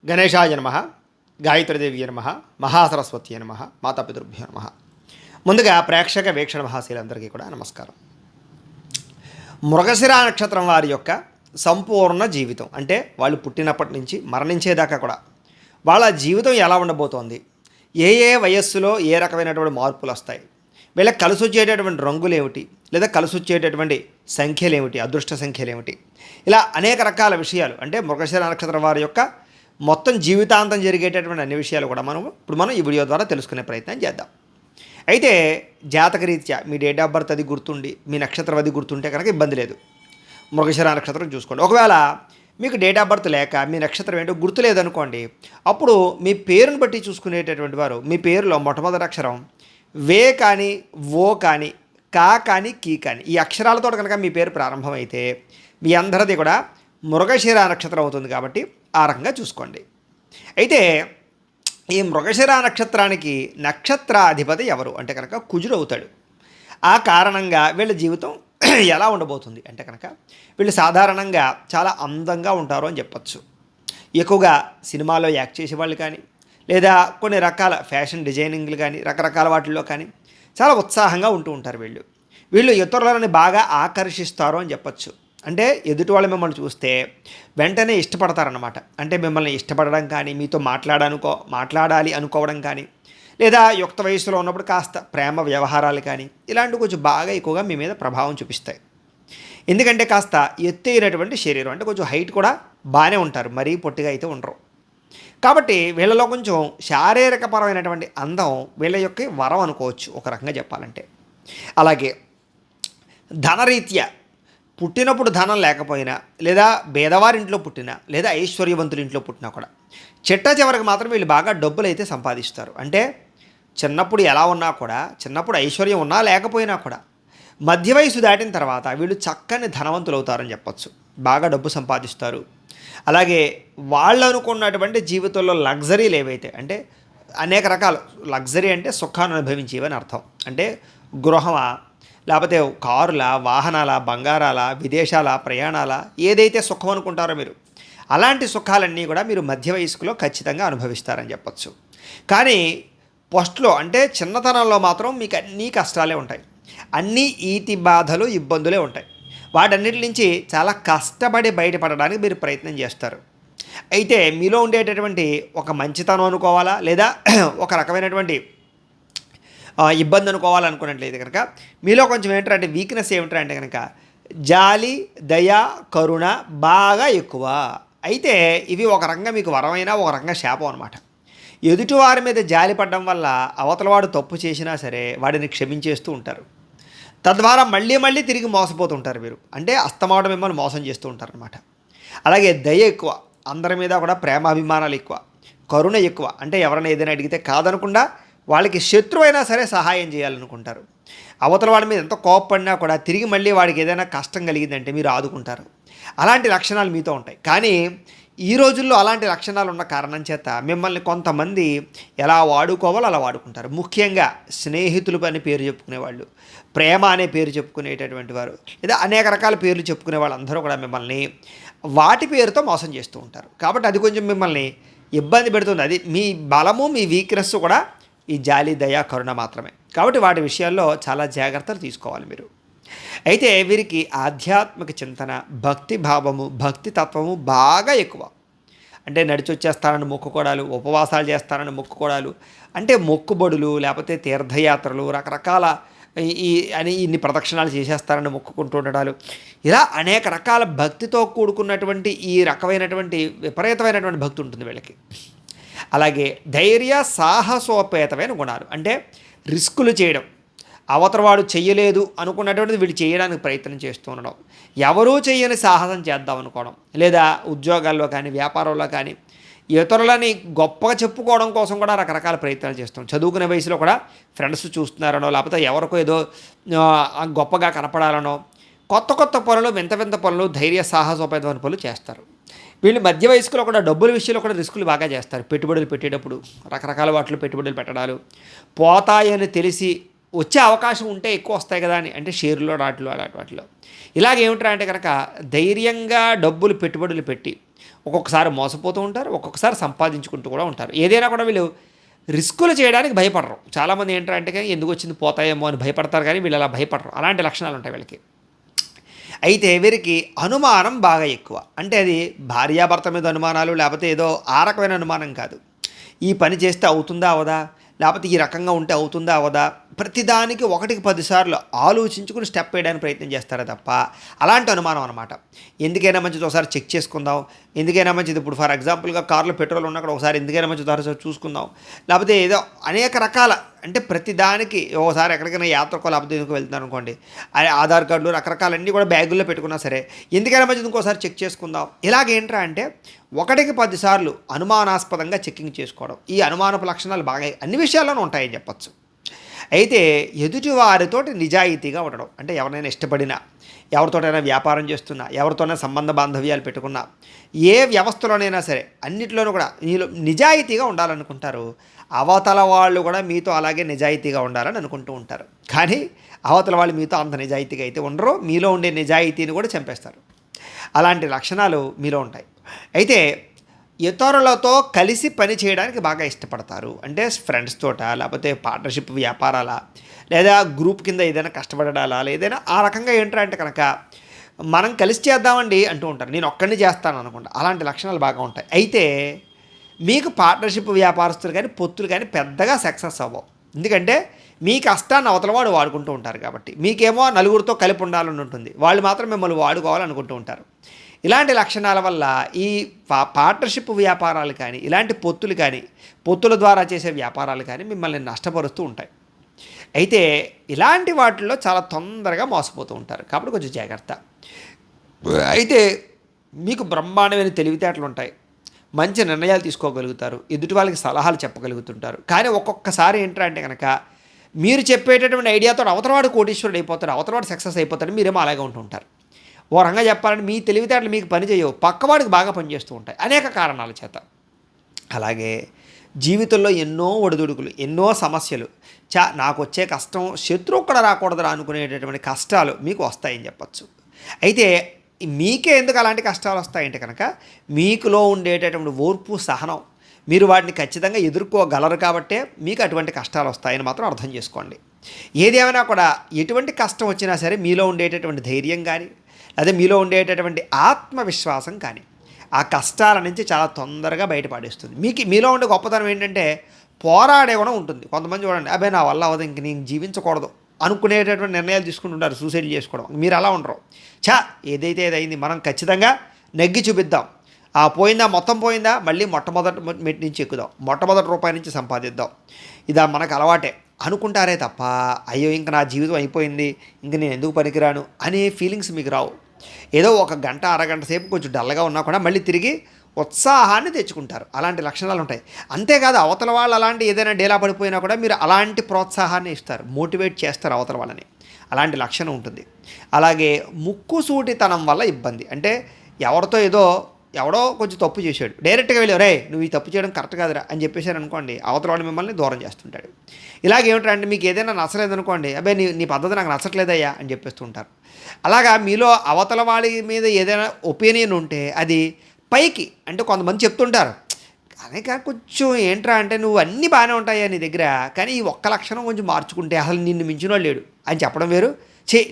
గణేశాయ నమ, గాయత్రీదేవి నమ, మహాసరస్వతి నమ, మాతాపితృభ్యో నమ. ముందుగా ప్రేక్షక వీక్షణ మహాశీలందరికీ కూడా నమస్కారం. మృగశిర నక్షత్రం వారి యొక్క సంపూర్ణ జీవితం, అంటే వాళ్ళు పుట్టినప్పటి నుంచి మరణించేదాకా కూడా వాళ్ళ జీవితం ఎలా ఉండబోతోంది, ఏ ఏ వయస్సులో ఏ రకమైనటువంటి మార్పులు వస్తాయి, వీళ్ళకి కలిసి వచ్చేటటువంటి రంగులు ఏమిటి, లేదా కలిసి వచ్చేటటువంటి సంఖ్యలు ఏమిటి, అదృష్ట సంఖ్యలు ఏమిటి, ఇలా అనేక రకాల విషయాలు, అంటే మృగశిర నక్షత్రం వారి యొక్క మొత్తం జీవితాంతం జరిగేటటువంటి అన్ని విషయాలు కూడా మనం ఈ వీడియో ద్వారా తెలుసుకునే ప్రయత్నం చేద్దాం. అయితే జాతకరీత్యా మీ డేట్ ఆఫ్ బర్త్ అది గుర్తుండి, మీ నక్షత్రం అది గుర్తుంటే కనుక ఇబ్బంది లేదు. మృగశిర నక్షత్రం చూసుకోండి. ఒకవేళ మీకు డేట్ ఆఫ్ బర్త్ లేక మీ నక్షత్రం ఏంటో గుర్తు లేదనుకోండి, అప్పుడు మీ పేరును బట్టి చూసుకునేటటువంటి వారు మీ పేరులో మొట్టమొదటి అక్షరం వే కానీ, ఓ కానీ, కా కానీ, కీ కానీ ఈ అక్షరాలతో కనుక మీ పేరు ప్రారంభమైతే మీ అందరిది కూడా మృగశిర నక్షత్రం అవుతుంది. కాబట్టి ఆ రకంగా చూసుకోండి. అయితే ఈ మృగశిర నక్షత్రానికి నక్షత్రాధిపతి ఎవరు అంటే కనుక కుజుడు అవుతాడు. ఆ కారణంగా వీళ్ళ జీవితం ఎలా ఉండబోతుంది అంటే కనుక వీళ్ళు సాధారణంగా చాలా అందంగా ఉంటారు అని చెప్పచ్చు. ఎక్కువగా సినిమాలో యాక్ట్ చేసేవాళ్ళు కానీ, లేదా కొన్ని రకాల ఫ్యాషన్ డిజైనింగ్లు కానీ, రకరకాల వాటిల్లో కానీ చాలా ఉత్సాహంగా ఉంటూ ఉంటారు. వీళ్ళు ఇతరులని బాగా ఆకర్షిస్తారు అని చెప్పచ్చు. అంటే ఎదుటి వాళ్ళు మిమ్మల్ని చూస్తే వెంటనే ఇష్టపడతారన్నమాట. అంటే మిమ్మల్ని ఇష్టపడడం కానీ, మీతో మాట్లాడాలి అనుకోవడం కానీ, లేదా యుక్త వయసులో ఉన్నప్పుడు కాస్త ప్రేమ వ్యవహారాలు కానీ, ఇలాంటివి కొంచెం బాగా ఎక్కువగా మీ మీద ప్రభావం చూపిస్తాయి. ఎందుకంటే కాస్త ఎత్తైనటువంటి శరీరం, అంటే కొంచెం హైట్ కూడా బాగానే ఉంటారు, మరీ పొట్టిగా అయితే ఉండరు. కాబట్టి వీళ్ళలో కొంచెం శారీరకపరమైనటువంటి అందం వీళ్ళ యొక్క వరం అనుకోవచ్చు ఒక రకంగా చెప్పాలంటే. అలాగే ధనరీత్యా పుట్టినప్పుడు ధనం లేకపోయినా, లేదా పేదవారింట్లో పుట్టినా, లేదా ఐశ్వర్యవంతుల ఇంట్లో పుట్టినా కూడా చిట్ట చివరికి మాత్రం వీళ్ళు బాగా డబ్బులు అయితే సంపాదిస్తారు. అంటే చిన్నప్పుడు ఎలా ఉన్నా కూడా, చిన్నప్పుడు ఐశ్వర్యం ఉన్నా లేకపోయినా కూడా మధ్య వయసు దాటిన తర్వాత వీళ్ళు చక్కని ధనవంతులు అవుతారని చెప్పచ్చు. బాగా డబ్బు సంపాదిస్తారు. అలాగే వాళ్ళు అనుకున్నటువంటి జీవితంలో లగ్జరీలు ఏవైతే, అంటే అనేక రకాల లగ్జరీ అంటే సుఖాన్ని అనుభవించేవని అర్థం. అంటే గృహమా, లేకపోతే కారుల, వాహనాల, బంగారాల, విదేశాల ప్రయాణాల, ఏదైతే సుఖం అనుకుంటారో మీరు, అలాంటి సుఖాలన్నీ కూడా మీరు మధ్య వయస్కులో ఖచ్చితంగా అనుభవిస్తారని చెప్పచ్చు. కానీ ఫస్ట్లో అంటే చిన్నతనంలో మాత్రం మీకు అన్నీ కష్టాలే ఉంటాయి, అన్నీ ఈతి బాధలు, ఇబ్బందులే ఉంటాయి. వాటన్నిటి నుంచి చాలా కష్టపడి బయటపడడానికి మీరు ప్రయత్నం చేస్తారు. అయితే మీలో ఉండేటటువంటి ఒక మంచితనం అనుకోవాలా, లేదా ఒక రకమైనటువంటి ఇబ్బంది అనుకోవాలనుకున్నట్లయితే కనుక మీలో కొంచెం ఏంటంటే వీక్నెస్ ఏమిటంటే కనుక జాలి, దయ, కరుణ బాగా ఎక్కువ. అయితే ఇవి ఒక రకంగా మీకు వరమైనా ఒక రకంగా శాపం అనమాట. ఎదుటివారి మీద జాలి పడడం వల్ల అవతలవాడు తప్పు చేసినా సరే వాడిని క్షమించేస్తూ ఉంటారు. తద్వారా మళ్ళీ మళ్ళీ తిరిగి మోసపోతుంటారు మీరు. అంటే అస్తమాట మిమ్మల్ని మోసం చేస్తూ ఉంటారు అనమాట. అలాగే దయ ఎక్కువ, అందరి మీద కూడా ప్రేమాభిమానాలు ఎక్కువ, కరుణ ఎక్కువ. అంటే ఎవరైనా ఏదైనా అడిగితే కాదనకుండా వాళ్ళకి శత్రువు అయినా సరే సహాయం చేయాలనుకుంటారు. అవతల వాడి మీద ఎంత కోపపడినా కూడా తిరిగి మళ్ళీ వాడికి ఏదైనా కష్టం కలిగిందంటే మీరు ఆదుకుంటారు. అలాంటి లక్షణాలు మీతో ఉంటాయి. కానీ ఈ రోజుల్లో అలాంటి లక్షణాలు ఉన్న కారణం చేత మిమ్మల్ని కొంతమంది ఎలా వాడుకోవాలో అలా వాడుకుంటారు. ముఖ్యంగా స్నేహితులు అని పేరు చెప్పుకునేవాళ్ళు, ప్రేమ అనే పేరు చెప్పుకునేటటువంటి వారు, లేదా అనేక రకాల పేర్లు చెప్పుకునే వాళ్ళందరూ కూడా మిమ్మల్ని వాటి పేరుతో మోసం చేస్తూ ఉంటారు. కాబట్టి అది కొంచెం మిమ్మల్ని ఇబ్బంది పెడుతుంది. అది మీ బలము, మీ వీక్నెస్ కూడా ఈ జాలి, దయ, కరుణ మాత్రమే. కాబట్టి వాటి విషయాల్లో చాలా జాగ్రత్తలు తీసుకోవాలి మీరు. అయితే వీరికి ఆధ్యాత్మిక చింతన, భక్తి భావము, భక్తి తత్వము బాగా ఎక్కువ. అంటే నడిచి వచ్చేస్తానని మొక్కుకోవడాలు, ఉపవాసాలు చేస్తానని మొక్కుకోవడాలు, అంటే మొక్కుబడులు, లేకపోతే తీర్థయాత్రలు, రకరకాల ఇన్ని ప్రదక్షిణాలు చేసేస్తారని మొక్కుకుంటూ ఉండడాలు, ఇలా అనేక రకాల భక్తితో కూడుకున్నటువంటి ఈ రకమైనటువంటి విపరీతమైనటువంటి భక్తి ఉంటుంది వీళ్ళకి. అలాగే ధైర్య, సాహసోపేతమైన గుణాలు, అంటే రిస్కులు చేయడం, అవతలవాడు చెయ్యలేదు అనుకున్నటువంటిది వీళ్ళు చేయడానికి ప్రయత్నం చేస్తూ ఉండడం, ఎవరూ చెయ్యని సాహసం చేద్దాం అనుకోవడం, లేదా ఉద్యోగాల్లో కానీ, వ్యాపారంలో కానీ ఇతరులని గొప్పగా చెప్పుకోవడం కోసం కూడా రకరకాల ప్రయత్నాలు చేస్తాం. చదువుకునే వయసులో కూడా ఫ్రెండ్స్ చూస్తున్నారనో, లేకపోతే ఎవరికో ఏదో గొప్పగా కనపడాలనో కొత్త కొత్త పనులు, వింత వింత పనులు, ధైర్య, సాహసోపేతమైన పనులు చేస్తారు. వీళ్ళు మధ్య వయస్కులో కూడా డబ్బుల విషయంలో కూడా రిస్కులు బాగా చేస్తారు. పెట్టుబడులు పెట్టేటప్పుడు రకరకాల వాటిలో పెట్టుబడులు పెట్టడాలు, పోతాయని తెలిసి వచ్చే అవకాశం ఉంటే ఎక్కువ వస్తాయి కదా అని, అంటే షేర్లో వాటిలో అలాంటి వాటిలో ఇలాగేమిట్రా అంటే కనుక ధైర్యంగా డబ్బులు పెట్టుబడులు పెట్టి ఒక్కొక్కసారి మోసపోతూ ఉంటారు, ఒక్కొక్కసారి సంపాదించుకుంటూ కూడా ఉంటారు. ఏదైనా కూడా వీళ్ళు రిస్కులు చేయడానికి భయపడరు. చాలామంది ఏంటంటే ఎందుకు వచ్చింది పోతాయేమో అని భయపడతారు, కానీ వీళ్ళు అలా భయపడరు. అలాంటి లక్షణాలు ఉంటాయి వీళ్ళకి. అయితే వీరికి అనుమానం బాగా ఎక్కువ. అంటే అది భార్యాభర్త మీద అనుమానాలు, లేకపోతే ఏదో ఆ రకమైన అనుమానం కాదు. ఈ పని చేస్తే అవుతుందా అవదా, లేకపోతే ఈ రకంగా ఉంటే అవుతుందా అవదా, ప్రతిదానికి 1కి 10 సార్లు ఆలోచించుకుని స్టెప్ వేయడానికి ప్రయత్నం చేస్తారే తప్ప అలాంటి అనుమానం అనమాట. ఎందుకైనా మంచిది ఒకసారి చెక్ చేసుకుందాం, ఎందుకైనా మంచిది ఇప్పుడు ఫర్ ఎగ్జాంపుల్గా కార్లో పెట్రోల్ ఉన్నక్కడ ఒకసారి ఎందుకైనా మంచిది ఒకసారి చూసుకుందాం, లేకపోతే ఏదో అనేక రకాల, అంటే ప్రతిదానికి ఒకసారి ఎక్కడికైనా యాత్రకో లేకపోతే ఎందుకు వెళ్తున్నాను అనుకోండి, ఆధార్ కార్డులు రకరకాలన్నీ కూడా బ్యాగుల్లో పెట్టుకున్నా సరే ఎందుకైనా మంచిది ఇంకోసారి చెక్ చేసుకుందాం. ఇలాగేంట్రా అంటే 1కి 10 సార్లు అనుమానాస్పదంగా చెక్కింగ్ చేసుకోవడం. ఈ అనుమానపు లక్షణాలు బాగా అన్ని విషయాల్లోనూ ఉంటాయని చెప్పచ్చు. అయితే ఎదుటి వారితోటి నిజాయితీగా ఉండడం, అంటే ఎవరైనా ఇష్టపడినా, ఎవరితోటైనా వ్యాపారం చేస్తున్నా, ఎవరితోనైనా సంబంధ బాంధవ్యాలు పెట్టుకున్నా, ఏ వ్యవస్థలోనైనా సరే అన్నిట్లోనూ కూడా మీలో నిజాయితీగా ఉండాలనుకుంటారు. అవతల వాళ్ళు కూడా మీతో అలాగే నిజాయితీగా ఉండాలని అనుకుంటూ ఉంటారు. కానీ అవతల వాళ్ళు మీతో అంత నిజాయితీగా అయితే ఉండరు, మీలో ఉండే నిజాయితీని కూడా చంపేస్తారు. అలాంటి లక్షణాలు మీలో ఉంటాయి. అయితే ఇతరులతో కలిసి పని చేయడానికి బాగా ఇష్టపడతారు. అంటే ఫ్రెండ్స్ తోట, లేకపోతే పార్ట్నర్షిప్ వ్యాపారాల, లేదా గ్రూప్ కింద ఏదైనా కష్టపడాలా, ఏదైనా ఆ రకంగా ఏంటంటే అంటే కనుక మనం కలిసి చేద్దామండి అంటూ ఉంటారు. నేను ఒక్కడిని చేస్తాను అనుకుంటా. అలాంటి లక్షణాలు బాగా ఉంటాయి. అయితే మీకు పార్ట్నర్షిప్ వ్యాపారస్తులు కానీ పొత్తులు కానీ పెద్దగా సక్సెస్ అవ్వవు. ఎందుకంటే మీ కష్టాన్ని అవతల వాడు వాడుకుంటూ ఉంటారు కాబట్టి. మీకేమో నలుగురితో కలిపి ఉండాలని ఉంటుంది, వాళ్ళు మాత్రం మిమ్మల్ని వాడుకోవాలనుకుంటూ ఉంటారు. ఇలాంటి లక్షణాల వల్ల ఈ పార్ట్నర్షిప్ వ్యాపారాలు కానీ, ఇలాంటి పొత్తులు కానీ, పొత్తుల ద్వారా చేసే వ్యాపారాలు కానీ మిమ్మల్ని నష్టపరుస్తూ ఉంటాయి. అయితే ఇలాంటి వాటిల్లో చాలా తొందరగా మోసపోతూ ఉంటారు. కాబట్టి కొంచెం జాగ్రత్త. అయితే మీకు బ్రహ్మాండమైన తెలివితేటలు ఉంటాయి, మంచి నిర్ణయాలు తీసుకోగలుగుతారు, ఎదుటి వాళ్ళకి సలహాలు చెప్పగలుగుతుంటారు. కానీ ఒక్కొక్కసారి ఏంటంటే కనుక మీరు చెప్పేటటువంటి ఐడియాతో అవతలవాడు కోటీశ్వరుడు అయిపోతారు, అవతలవాడు సక్సెస్ అయిపోతారు, మీరేమో అలాగే ఉంటూ ఉంటారు. ఓ రంగా చెప్పాలంటే మీ తెలివితేటలు మీకు పని చేయవు, పక్కవాడికి బాగా పనిచేస్తూ ఉంటాయి అనేక కారణాల చేత. అలాగే జీవితంలో ఎన్నో ఒడిదుడుకులు, ఎన్నో సమస్యలు, నాకు వచ్చే కష్టం శత్రువు కూడా రాకూడదురా అనుకునేటటువంటి కష్టాలు మీకు వస్తాయని చెప్పచ్చు. అయితే మీకే ఎందుకు అలాంటి కష్టాలు వస్తాయంటే కనుక మీకులో ఉండేటటువంటి ఓర్పు, సహనం, మీరు వాటిని ఖచ్చితంగా ఎదుర్కోగలరు కాబట్టే మీకు అటువంటి కష్టాలు వస్తాయని మాత్రం అర్థం చేసుకోండి. ఏదేమైనా కూడా ఎటువంటి కష్టం వచ్చినా సరే మీలో ఉండేటటువంటి ధైర్యం కానీ, అదే మీలో ఉండేటటువంటి ఆత్మవిశ్వాసం కానీ ఆ కష్టాల నుంచి చాలా తొందరగా బయటపడేస్తుంది. మీలో ఉండే గొప్పతనం ఏంటంటే పోరాడే కూడా ఉంటుంది. కొంతమంది చూడండి, అబ్బాయి నా వల్ల అవ్వదు, ఇంక నేను జీవించకూడదు అనుకునేటటువంటి నిర్ణయాలు తీసుకుంటుంటారు, సూసైడ్ చేసుకోవడం. మీరు అలా ఉండరు. ఏదైతే ఏదైంది మనం ఖచ్చితంగా నెగ్గి చూపిద్దాం, పోయిందా మొత్తం పోయిందా మళ్ళీ మొట్టమొదటి మెట్టి నుంచి ఎక్కుదాం, మొట్టమొదటి రూపాయి నుంచి సంపాదిద్దాం, ఇదా మనకు అలవాటే అనుకుంటారే తప్ప అయ్యో ఇంక నా జీవితం అయిపోయింది, ఇంక నేను ఎందుకు పనికిరాను అనే ఫీలింగ్స్ మీకు రావు. ఏదో ఒక గంట అరగంట సేపు కొంచెం డల్గా ఉన్నా కూడా మళ్ళీ తిరిగి ఉత్సాహాన్ని తెచ్చుకుంటారు. అలాంటి లక్షణాలు ఉంటాయి. అంతేకాదు అవతల వాళ్ళు అలాంటి ఏదైనా డేలా పడిపోయినా కూడా మీరు అలాంటి ప్రోత్సాహాన్ని ఇస్తారు, మోటివేట్ చేస్తారు అవతల వాళ్ళని. అలాంటి లక్షణం ఉంటుంది. అలాగే ముక్కుసూటితనం వల్ల ఇబ్బంది. అంటే ఎవడో కొంచెం తప్పు చేశాడు, డైరెక్ట్గా వెళ్ళి రే నువ్వు ఈ తప్పు చేయడం కరెక్ట్ కాదురా అని చెప్పేశారు అనుకోండి, అవతల వాడు మిమ్మల్ని దూరం చేస్తుంటాడు. ఇలాగేమిటంటే మీకు ఏదైనా నచ్చలేదనుకోండి, అబ్బాయి నీ పద్ధతి నాకు నచ్చట్లేదయ్యా అని చెప్పేస్తూ ఉంటారు. అలాగా మీలో అవతల వాడి మీద ఏదైనా ఒపీనియన్ ఉంటే అది పైకి, అంటే కొంతమంది చెప్తుంటారు కానీ కొంచెం ఏంట్రా అంటే నువ్వు అన్నీ బాగానే ఉంటాయా నీ దగ్గర, కానీ ఈ ఒక్క లక్షణం కొంచెం మార్చుకుంటే అసలు నిన్ను మించిన వాడు లేడు అని చెప్పడం వేరు,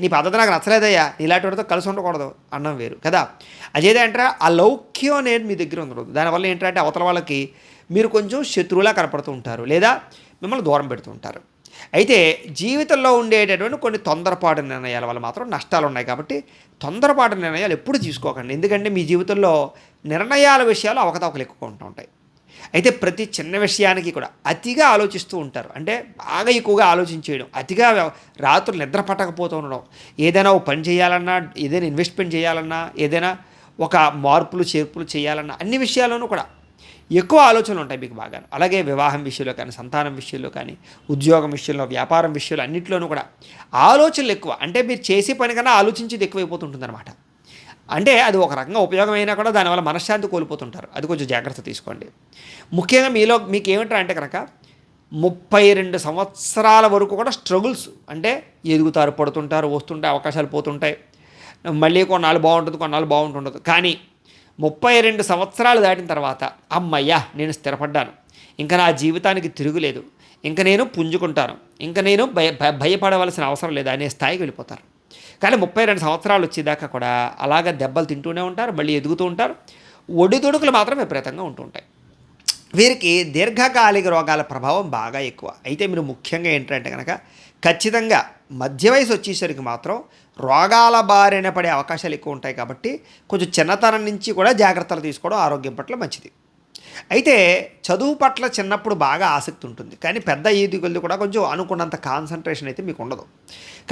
నీ పద్ధతి నాకు నచ్చలేదయ్యా, నీలాంటి వాడితో కలిసి ఉండకూడదు అన్నం వేరు కదా. అదేంటంటే ఆ లౌక్యం అనేది మీ దగ్గర ఉండదు. దానివల్ల ఏంటంటే అవతల వాళ్ళకి మీరు కొంచెం శత్రువులా కనపడుతూ ఉంటారు, లేదా మిమ్మల్ని దూరం పెడుతూ ఉంటారు. అయితే జీవితంలో ఉండేటటువంటి కొన్ని తొందరపాటు నిర్ణయాల వల్ల మాత్రం నష్టాలు ఉన్నాయి. కాబట్టి తొందరపాటు నిర్ణయాలు ఎప్పుడు తీసుకోకండి. ఎందుకంటే మీ జీవితంలో నిర్ణయాల విషయాలు అవకతవకలు ఎక్కువ ఉంటూ ఉంటాయి. అయితే ప్రతి చిన్న విషయానికి కూడా అతిగా ఆలోచిస్తూ ఉంటారు. అంటే బాగా ఎక్కువగా ఆలోచించేయడం, అతిగా రాత్రులు నిద్ర పట్టకపోతూ ఉండడం, ఏదైనా ఒక పని చేయాలన్నా, ఏదైనా ఇన్వెస్ట్మెంట్ చేయాలన్నా, ఏదైనా ఒక మార్పులు చేర్పులు చేయాలన్నా అన్ని విషయాల్లోనూ కూడా ఎక్కువ ఆలోచనలు ఉంటాయి మీకు బాగా. అలాగే వివాహం విషయంలో కానీ, సంతానం విషయంలో కానీ, ఉద్యోగం విషయంలో, వ్యాపారం విషయంలో అన్నింటిలోనూ కూడా ఆలోచనలు ఎక్కువ. అంటే మీరు చేసే పని కన్నా ఆలోచించేది ఎక్కువైపోతుంటుందన్నమాట. అంటే అది ఒక రకంగా ఉపయోగమైనా కూడా దానివల్ల మనశ్శాంతి కోల్పోతుంటారు. అది కొంచెం జాగ్రత్త తీసుకోండి. ముఖ్యంగా మీకు ఏమిటంటే అంటే కనుక 32 సంవత్సరాల వరకు కూడా స్ట్రగుల్స్, అంటే ఎదుగుతారు, పడుతుంటారు, వస్తుంటాయి, అవకాశాలు పోతుంటాయి, మళ్ళీ కొన్నాళ్ళు బాగుంటుంది, కొన్నాళ్ళు బాగుంటుండదు. కానీ 32 సంవత్సరాలు దాటిన తర్వాత అమ్మయ్యా నేను స్థిరపడ్డాను, ఇంకా నా జీవితానికి తిరుగులేదు, ఇంకా నేను పుంజుకుంటాను, ఇంకా నేను భయపడవలసిన అవసరం లేదు అనే స్థాయికి వెళ్ళిపోతారు. కానీ 32 సంవత్సరాలు వచ్చేదాకా కూడా అలాగ దెబ్బలు తింటూనే ఉంటారు, మళ్ళీ ఎదుగుతూ ఉంటారు. ఒడిదుడుకులు మాత్రం విపరీతంగా ఉంటూ ఉంటాయి. వీరికి దీర్ఘకాలిక రోగాల ప్రభావం బాగా ఎక్కువ. అయితే మీరు ముఖ్యంగా ఏంటంటే కనుక ఖచ్చితంగా మధ్య వయసు వచ్చేసరికి మాత్రం రోగాల బారిన పడే అవకాశాలు ఎక్కువ ఉంటాయి. కాబట్టి కొంచెం చిన్నతనం నుంచి కూడా జాగ్రత్తలు తీసుకోవడం ఆరోగ్యం పట్ల మంచిది. అయితే చదువు పట్ల చిన్నప్పుడు బాగా ఆసక్తి ఉంటుంది, కానీ పెద్ద ఈది కొద్ది కూడా కొంచెం అనుకున్నంత కాన్సన్ట్రేషన్ అయితే మీకు ఉండదు.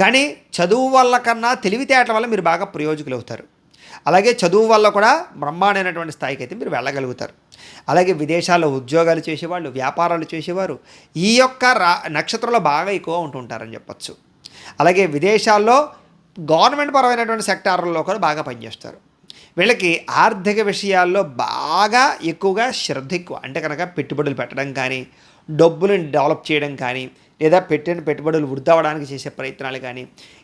కానీ చదువు వల్ల కన్నా తెలివితేటల వల్ల మీరు బాగా ప్రయోజకులు అవుతారు. అలాగే చదువు వల్ల కూడా బ్రహ్మాండమైనటువంటి స్థాయికి అయితే మీరు వెళ్ళగలుగుతారు. అలాగే విదేశాల్లో ఉద్యోగాలు చేసేవాళ్ళు, వ్యాపారాలు చేసేవారు ఈ యొక్క నక్షత్రంలో బాగా ఎక్కువ ఉంటుంటారని చెప్పచ్చు. అలాగే విదేశాల్లో గవర్నమెంట్ పరమైనటువంటి సెక్టార్లలో కూడా బాగా పనిచేస్తారు. వీళ్ళకి ఆర్థిక విషయాల్లో బాగా ఎక్కువగా శ్రద్ధ ఎక్కువ. అంటే కనుక పెట్టుబడులు పెట్టడం కానీ, డబ్బులను డెవలప్ చేయడం కానీ, లేదా పెట్టిన పెట్టుబడులు వృద్ధి అవ్వడానికి చేసే ప్రయత్నాలు కానీ,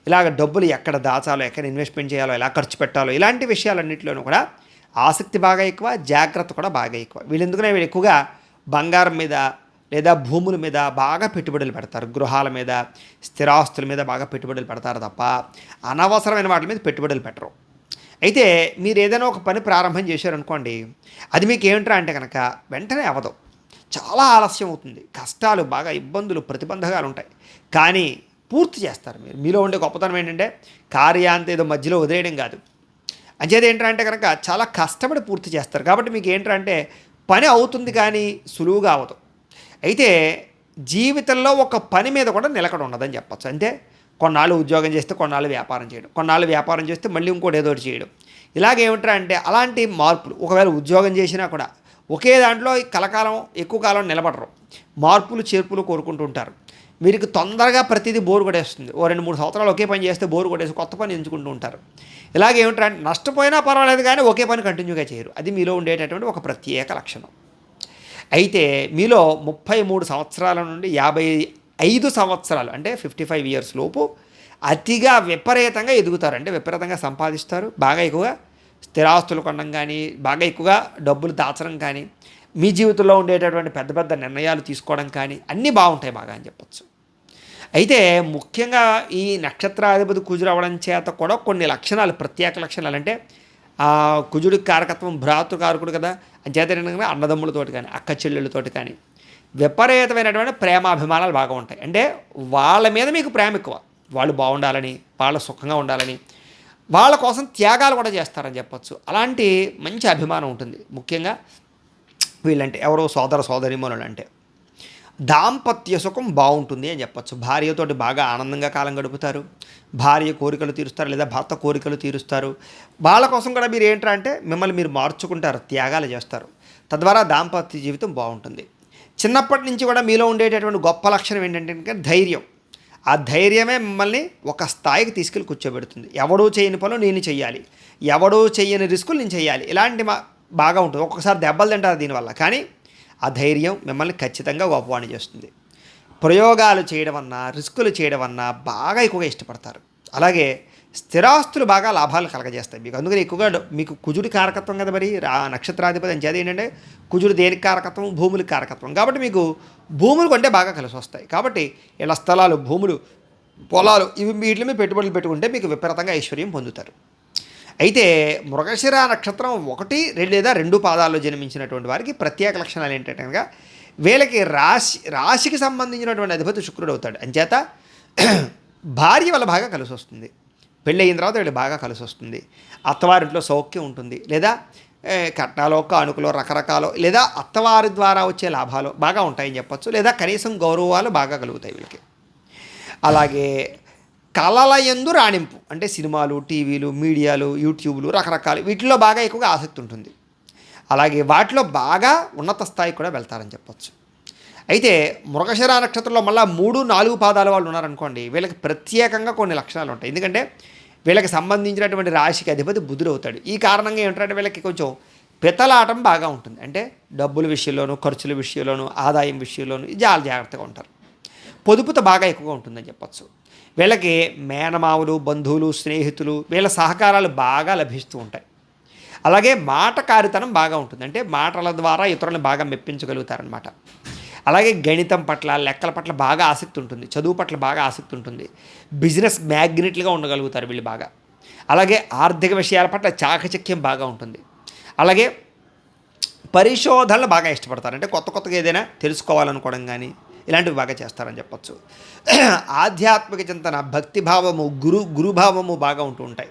ఇలాగ డబ్బులు ఎక్కడ దాచాలో, ఎక్కడ ఇన్వెస్ట్మెంట్ చేయాలో, ఎలా ఖర్చు పెట్టాలో, ఇలాంటి విషయాలన్నింటిలోనూ కూడా ఆసక్తి బాగా ఎక్కువ, జాగ్రత్త కూడా బాగా ఎక్కువ. వీళ్ళు ఎక్కువగా బంగారం మీద లేదా భూముల మీద బాగా పెట్టుబడులు పెడతారు, గృహాల మీద, స్థిరాస్తుల మీద బాగా పెట్టుబడులు పెడతారు తప్ప అనవసరమైన వాటి మీద పెట్టుబడులు పెట్టరు. అయితే మీరు ఏదైనా ఒక పని ప్రారంభం చేశారనుకోండి, అది మీకు ఏమిట్రా అంటే కనుక వెంటనే అవ్వదు, చాలా ఆలస్యం అవుతుంది, కష్టాలు బాగా ఇబ్బందులు ప్రతిబంధకాలు ఉంటాయి. కానీ పూర్తి చేస్తారు. మీలో ఉండే గొప్పతనం ఏంటంటే కార్యాంత ఏదో మధ్యలో వదిలేయడం కాదు. అంచేది ఏంటంటే కనుక చాలా కష్టపడి పూర్తి చేస్తారు. కాబట్టి మీకు ఏంటంటే పని అవుతుంది కానీ సులువుగా అవ్వదు. అయితే జీవితంలో ఒక పని మీద కూడా నిలకడ ఉండదని చెప్పచ్చు. అంటే కొన్నాళ్ళు ఉద్యోగం చేస్తే కొన్నాళ్ళు వ్యాపారం చేయడం, కొన్నాళ్ళు వ్యాపారం చేస్తే మళ్ళీ ఇంకోటి ఏదో ఒకటి చేయడం, ఇలాగేమిట్రా అంటే అలాంటి మార్పులు. ఒకవేళ ఉద్యోగం చేసినా కూడా ఒకే దాంట్లో కలకాలం ఎక్కువ కాలం నిలబడరు, మార్పులు చేర్పులు కోరుకుంటూ ఉంటారు. వీరికి తొందరగా ప్రతిదీ బోరు కొట్టేస్తుంది. ఓ 2-3 సంవత్సరాలు ఒకే పని చేస్తే బోరు కొట్టేసి కొత్త పని ఎంచుకుంటూ ఉంటారు. ఇలాగేమిట్రా అంటే నష్టపోయినా పర్వాలేదు కానీ ఒకే పని కంటిన్యూగా చేయరు. అది మీలో ఉండేటటువంటి ఒక ప్రత్యేక లక్షణం. అయితే మీలో 33 సంవత్సరాల నుండి 55 సంవత్సరాలు అంటే 55 ఇయర్స్ లోపు అతిగా విపరీతంగా ఎదుగుతారు. అంటే విపరీతంగా సంపాదిస్తారు, బాగా ఎక్కువగా స్థిరాస్తులు కొనడం కానీ, బాగా ఎక్కువగా డబ్బులు దాచడం కానీ, మీ జీవితంలో ఉండేటటువంటి పెద్ద పెద్ద నిర్ణయాలు తీసుకోవడం కానీ అన్నీ బాగుంటాయి బాగా అని చెప్పచ్చు. అయితే ముఖ్యంగా ఈ నక్షత్రాధిపతి కుజుడు అవ్వడం చేత కూడా కొన్ని లక్షణాలు, ప్రత్యేక లక్షణాలు అంటే కుజుడికి కారకత్వం భ్రాతృకారకుడు కదా, అంచేత అన్నదమ్ములతోటి కానీ, అక్క చెల్లెళ్ళతోటి కానీ విపరీతమైనటువంటి ప్రేమాభిమానాలు బాగా ఉంటాయి. అంటే వాళ్ళ మీద మీకు ప్రేమ ఎక్కువ, వాళ్ళు బాగుండాలని, వాళ్ళ సుఖంగా ఉండాలని, వాళ్ళ కోసం త్యాగాలు కూడా చేస్తారని చెప్పచ్చు. అలాంటి మంచి అభిమానం ఉంటుంది. ముఖ్యంగా వీళ్ళంటే ఎవరో సోదర సోదరీమణులు అంటే దాంపత్య సుఖం బాగుంటుంది అని చెప్పచ్చు. భార్యతోటి బాగా ఆనందంగా కాలం గడుపుతారు, భార్య కోరికలు తీరుస్తారు లేదా భర్త కోరికలు తీరుస్తారు. వాళ్ళ కోసం కూడా మీరు ఏంటంటే మిమ్మల్ని మీరు మార్చుకుంటారు, త్యాగాలు చేస్తారు. తద్వారా దాంపత్య జీవితం బాగుంటుంది. చిన్నప్పటి నుంచి కూడా మీలో ఉండేటటువంటి గొప్ప లక్షణం ఏంటంటే ధైర్యం. ఆ ధైర్యమే మిమ్మల్ని ఒక స్థాయికి తీసుకెళ్ళి కూర్చోబెడుతుంది. ఎవడూ చేయని పనులు నేను చెయ్యాలి, ఎవడూ చెయ్యని రిస్కులు నేను చెయ్యాలి, ఇలాంటి బాగా ఉంటుంది. ఒక్కొక్కసారి దెబ్బలు తింటారు దీనివల్ల, కానీ ఆ ధైర్యం మిమ్మల్ని ఖచ్చితంగా గొప్పవాణి చేస్తుంది. ప్రయోగాలు చేయడం అన్నా, రిస్కులు చేయడం అన్నా బాగా ఎక్కువగా ఇష్టపడతారు. అలాగే స్థిరాస్తులు బాగా లాభాలు కలగజేస్తాయి మీకు. అందుకని ఎక్కువగా మీకు కుజుడి కారకత్వం కదా, మరి నక్షత్రాధిపతి అని చేది ఏంటంటే కుజుడు దేనికి కారకత్వం? భూములకి కారకత్వం. కాబట్టి మీకు భూములు కొంటే బాగా కలిసి వస్తాయి. కాబట్టి ఇలా స్థలాలు, భూములు, పొలాలు ఇవి వీటి మీద పెట్టుబడులు పెట్టుకుంటే మీకు విపరీతంగా ఐశ్వర్యం పొందుతారు. అయితే మృగశిర నక్షత్రం 1, 2 లేదా 2 పాదాల్లో జన్మించినటువంటి వారికి ప్రత్యేక లక్షణాలు ఏంటంటే కనుక వీళ్ళకి రాశికి సంబంధించినటువంటి అధిపతి శుక్రుడు అవుతాడు. అంచేత భార్య వల్ల బాగా కలిసి వస్తుంది. పెళ్ళి అయిన తర్వాత వీళ్ళు బాగా కలిసి వస్తుంది. అత్తవారింట్లో సౌఖ్యం ఉంటుంది, లేదా కట్నాలో, కానుకలో, రకరకాలు, లేదా అత్తవారి ద్వారా వచ్చే లాభాలు బాగా ఉంటాయని చెప్పచ్చు. లేదా కనీసం గౌరవాలు బాగా కలుగుతాయి వీళ్ళకి. అలాగే కళల యందు రాణింపు అంటే సినిమాలు, టీవీలు, మీడియాలు, యూట్యూబ్లు, రకరకాలు వీటిల్లో బాగా ఎక్కువగా ఆసక్తి ఉంటుంది. అలాగే వాటిలో బాగా ఉన్నత స్థాయికి కూడా వెళ్తారని చెప్పచ్చు. అయితే మృగశిర నక్షత్రంలో మళ్ళీ 3, 4 పాదాల వాళ్ళు ఉన్నారనుకోండి, వీళ్ళకి ప్రత్యేకంగా కొన్ని లక్షణాలు ఉంటాయి. ఎందుకంటే వీళ్ళకి సంబంధించినటువంటి రాశికి అధిపతి బుధుడు అవుతాడు. ఈ కారణంగా ఏమిటంటే వీళ్ళకి కొంచెం పితలాటం బాగా ఉంటుంది. అంటే డబ్బుల విషయంలోనూ, ఖర్చుల విషయంలోనూ, ఆదాయం విషయంలోనూ చాలా జాగ్రత్తగా ఉంటారు. పొదుపుత బాగా ఎక్కువగా ఉంటుందని చెప్పచ్చు. వీళ్ళకి మేనమావులు, బంధువులు, స్నేహితులు వీళ్ళ సహకారాలు బాగా లభిస్తూ ఉంటాయి. అలాగే మాటకారితనం బాగా ఉంటుంది, అంటే మాటల ద్వారా ఇతరులను బాగా మెప్పించగలుగుతారనమాట. అలాగే గణితం పట్ల, లెక్కల పట్ల బాగా ఆసక్తి ఉంటుంది, చదువు పట్ల బాగా ఆసక్తి ఉంటుంది, బిజినెస్ మ్యాగ్నెట్లుగా ఉండగలుగుతారు వీళ్ళు బాగా. అలాగే ఆర్థిక విషయాల పట్ల చాకచక్యం బాగా ఉంటుంది. అలాగే పరిశోధనలు బాగా ఇష్టపడతారు, అంటే కొత్త కొత్తగా ఏదైనా తెలుసుకోవాలనుకోవడం కానీ ఇలాంటివి బాగా చేస్తారని చెప్పచ్చు. ఆధ్యాత్మిక చింతన, భక్తిభావము, గురుభావము బాగా ఉంటూ ఉంటాయి.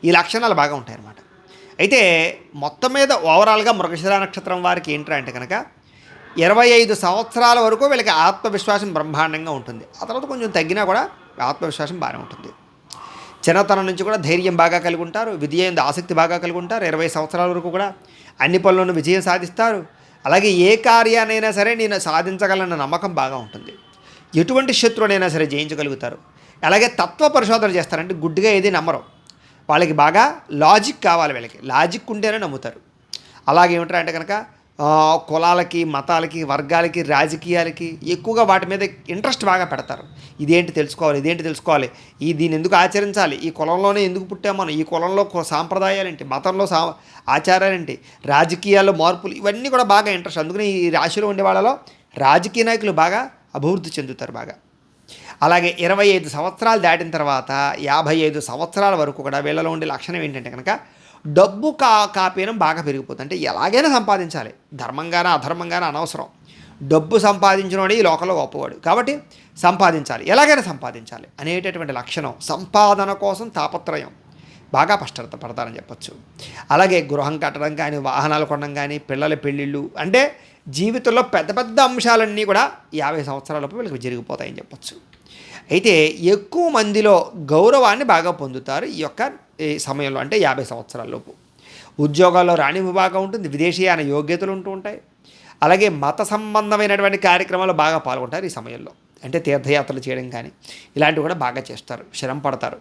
ఈ లక్షణాలు బాగా ఉంటాయి అన్నమాట. అయితే మొత్తం మీద ఓవరాల్గా మృగశిర నక్షత్రం వారికి ఏంటంటే కనుక 25 సంవత్సరాల వరకు వీళ్ళకి ఆత్మవిశ్వాసం బ్రహ్మాండంగా ఉంటుంది. ఆ తర్వాత కొంచెం తగ్గినా కూడా ఆత్మవిశ్వాసం బాగానే ఉంటుంది. చిన్నతనం నుంచి కూడా ధైర్యం బాగా కలిగి ఉంటారు, విద్య ఎందు ఆసక్తి బాగా కలిగి ఉంటారు. 20 సంవత్సరాల వరకు కూడా అన్ని పనుల్లోనూ విజయం సాధిస్తారు. అలాగే ఏ కార్యానైనా సరే నేను సాధించగలన్న నమ్మకం బాగా ఉంటుంది. ఎటువంటి శత్రువునైనా సరే జయించగలుగుతారు. అలాగే తత్వ పరిశోధన చేస్తారంటే గుడ్డిగా ఏది నమ్మరు. వాళ్ళకి బాగా లాజిక్ కావాలి, వీళ్ళకి లాజిక్ ఉంటేనే నమ్ముతారు. అలాగే ఏమిటారంటే కనుక కులాలకి, మతాలకి, వర్గాలకి, రాజకీయాలకి ఎక్కువగా వాటి మీద ఇంట్రెస్ట్ బాగా పెడతారు. ఇదేంటి తెలుసుకోవాలి, దీన్ని ఎందుకు ఆచరించాలి, ఈ కులంలోనే ఎందుకు పుట్టాం మనం, ఈ కులంలో సాంప్రదాయాలేంటి, మతంలో ఆచారాలేంటి, రాజకీయాల్లో మార్పులు, ఇవన్నీ కూడా బాగా ఇంట్రెస్ట్. అందుకని ఈ రాశిలో ఉండే వాళ్ళలో రాజకీయ నాయకులు బాగా అభివృద్ధి చెందుతారు బాగా. అలాగే 25 సంవత్సరాలు దాటిన తర్వాత 55 సంవత్సరాల వరకు కూడా వీళ్ళలో ఉండే లక్షణం ఏంటంటే కనుక డబ్బు కాపీనం బాగా పెరిగిపోతుంది. అంటే ఎలాగైనా సంపాదించాలి, ధర్మంగానా అధర్మంగానా అనవసరం. డబ్బు సంపాదించినోడే ఈ లోకంలో గొప్పవాడు, కాబట్టి సంపాదించాలి, ఎలాగైనా సంపాదించాలి అనేటటువంటి లక్షణం, సంపాదన కోసం తాపత్రయం బాగా పడతారని చెప్పచ్చు. అలాగే గృహం కట్టడం కానీ, వాహనాలు కొనడం కానీ, పిల్లల పెళ్ళిళ్ళు, అంటే జీవితంలో పెద్ద పెద్ద అంశాలన్నీ కూడా 50 సంవత్సరాలలోపు వీళ్ళకి జరిగిపోతాయని చెప్పచ్చు. అయితే ఎక్కువ మందిలో గౌరవాన్ని బాగా పొందుతారు ఈ యొక్క సమయంలో, అంటే 50 సంవత్సరాలలోపు. ఉద్యోగాల్లో రాణింపు బాగా ఉంటుంది, విదేశీయాన యోగ్యతలు ఉంటూ ఉంటాయి. అలాగే మత సంబంధమైనటువంటి కార్యక్రమాలు బాగా పాల్గొంటారు ఈ సమయంలో, అంటే తీర్థయాత్రలు చేయడం కానీ ఇలాంటివి కూడా బాగా చేస్తారు, శ్రమ పడతారు.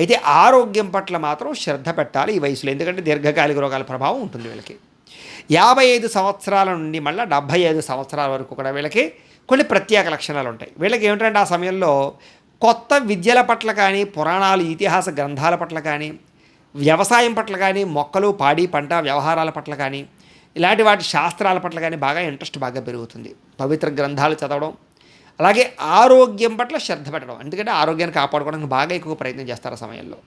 అయితే ఆరోగ్యం పట్ల మాత్రం శ్రద్ధ పెట్టాలి ఈ వయసులో, ఎందుకంటే దీర్ఘకాలిక రోగాల ప్రభావం ఉంటుంది వీళ్ళకి. 55 సంవత్సరాల నుండి మళ్ళీ 75 సంవత్సరాల వరకు కూడా వీళ్ళకి కొన్ని ప్రత్యేక లక్షణాలు ఉంటాయి. వీళ్ళకి ఏమిటంటే ఆ సమయంలో కొత్త విద్యల పట్ల కానీ, పురాణాలు, ఇతిహాస గ్రంథాల పట్ల కానీ, వ్యవసాయం పట్ల కానీ, మొక్కలు, పాడి, పంట వ్యవహారాల పట్ల కానీ, ఇలాంటి వాటి శాస్త్రాల పట్ల కానీ బాగా ఇంట్రెస్ట్ బాగా పెరుగుతుంది. పవిత్ర గ్రంథాలు చదవడం, అలాగే ఆరోగ్యం పట్ల శ్రద్ధ పెట్టడం, ఎందుకంటే ఆరోగ్యాన్ని కాపాడుకోవడానికి బాగా ఎక్కువ ప్రయత్నం చేస్తారు ఆ సమయంలో.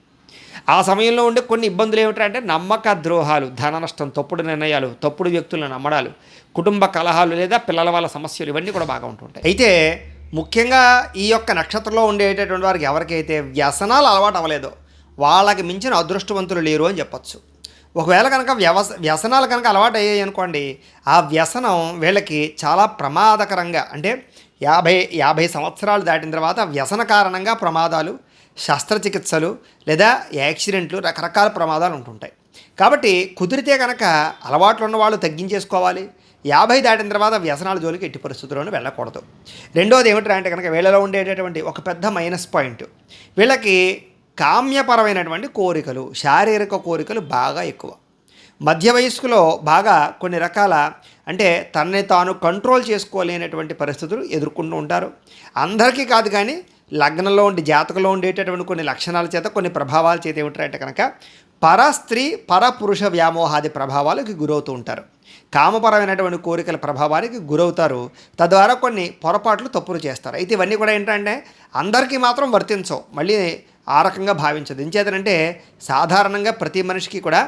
ఆ సమయంలో ఉండే కొన్ని ఇబ్బందులు ఏమిటంటే నమ్మక ద్రోహాలు, ధన నష్టం, తప్పుడు నిర్ణయాలు, తప్పుడు వ్యక్తులను నమ్మడాలు, కుటుంబ కలహాలు లేదా పిల్లల వాళ్ళ సమస్యలు, ఇవన్నీ కూడా బాగా ఉంటుంటాయి. అయితే ముఖ్యంగా ఈ యొక్క నక్షత్రంలో ఉండేటటువంటి వారికి ఎవరికైతే వ్యసనాలు అలవాటు అవ్వలేదో వాళ్ళకి మించిన అదృష్టవంతులు లేరు అని చెప్పచ్చు. ఒకవేళ కనుక వ్యసనాలు కనుక అలవాటు అయ్యాయి అనుకోండి, ఆ వ్యసనం వీళ్ళకి చాలా ప్రమాదకరంగా, అంటే 50 సంవత్సరాలు దాటిన తర్వాత వ్యసన కారణంగా ప్రమాదాలు, శస్త్రచికిత్సలు లేదా యాక్సిడెంట్లు, రకరకాల ప్రమాదాలు ఉంటుంటాయి. కాబట్టి కుదిరితే కనుక అలవాట్లు ఉన్న వాళ్ళు తగ్గించేసుకోవాలి. 50 దాటిన తర్వాత వ్యసనాల జోలికి ఎట్టి పరిస్థితుల్లోనూ వెళ్ళకూడదు. రెండోది ఏమిటంటే కనుక వీళ్ళలో ఉండేటటువంటి ఒక పెద్ద మైనస్ పాయింట్, వీళ్ళకి కామ్యపరమైనటువంటి కోరికలు, శారీరక కోరికలు బాగా ఎక్కువ. మధ్య వయస్కులో బాగా కొన్ని రకాల, అంటే తనని తాను కంట్రోల్ చేసుకోలేనటువంటి పరిస్థితులు ఎదుర్కొంటూ ఉంటారు. అందరికీ కాదు కానీ లగ్నంలో ఉండి జాతకంలో ఉండేటటువంటి కొన్ని లక్షణాల చేత, కొన్ని ప్రభావాల చేత ఏమిటంటే కనుక పరస్త్రీ పరపురుష వ్యామోహాది ప్రభావాలకి గురవుతూ ఉంటారు. కామపరమైనటువంటి కోరికల ప్రభావానికి గురవుతారు. తద్వారా కొన్ని పొరపాట్లు, తప్పులు చేస్తారు. అయితే ఇవన్నీ కూడా ఏంటంటే అందరికీ మాత్రం వర్తించవు, మళ్ళీ ఆ రకంగా భావించదు. ఎంచేతనంటే సాధారణంగా ప్రతి మనిషికి కూడా